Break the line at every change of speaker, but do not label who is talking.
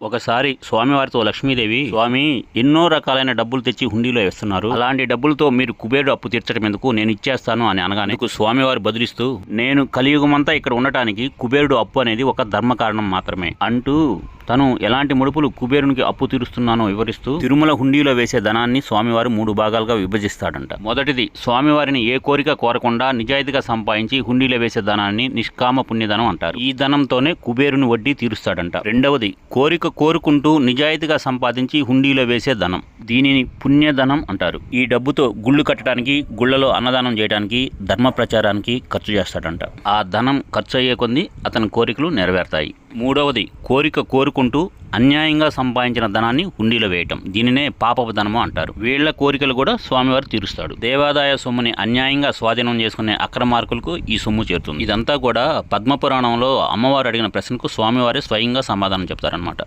ఒకసారి స్వామివారితో లక్ష్మీదేవి, స్వామి ఎన్నో రకాలైన డబ్బులు తెచ్చి హుండీలో వేస్తున్నారు, అలాంటి డబ్బులతో మీరు కుబేరుడు అప్పు తీర్చడం ఎందుకు, నేను ఇచ్చేస్తాను అని అనగానే స్వామివారు బదులిస్తూ, నేను కలియుగమంతా ఇక్కడ ఉండటానికి కుబేరుడు అప్పు అనేది ఒక ధర్మ కారణం మాత్రమే అంటూ తను ఎలాంటి ముడుపులు కుబేరునికి అప్పు తీరుస్తున్నానో వివరిస్తూ తిరుమల హుండీలో వేసే ధనాన్ని స్వామివారు 3 భాగాలుగా విభజిస్తాడంట. మొదటిది, స్వామివారిని ఏ కోరిక కోరకుండా నిజాయితీగా సంపాదించి హుండీలో వేసే ధనాన్ని నిష్కామ పుణ్యధనం అంటారు. ఈ ధనంతోనే కుబేరుని వడ్డీ తీరుస్తాడంట. రెండవది, కోరిక కోరుకుంటూ నిజాయితీగా సంపాదించి హుండీలో వేసే ధనం, దీనిని పుణ్యధనం అంటారు. ఈ డబ్బుతో గుళ్ళు కట్టడానికి, గుళ్లలో అన్నదానం చేయడానికి, ధర్మ ప్రచారానికి ఖర్చు చేస్తాడంట. ఆ ధనం ఖర్చు అయ్యే కొద్దీ అతని కోరికలు నెరవేరుతాయి. మూడవది, కోరిక కోరుకుంటూ అన్యాయంగా సంపాదించిన ధనాన్ని హుండీలో వేయటం, దీనినే పాపపు ధనము అంటారు. వీళ్ల కోరికలు కూడా స్వామివారు తీరుస్తాడు. దేవాదాయ సొమ్ముని అన్యాయంగా స్వాధీనం చేసుకునే అక్రమార్కులకు ఈ సొమ్ము చేరుతుంది. ఇదంతా కూడా పద్మపురాణంలో అమ్మవారు అడిగిన ప్రశ్నకు స్వామివారే స్వయంగా సమాధానం చెప్తారనమాట.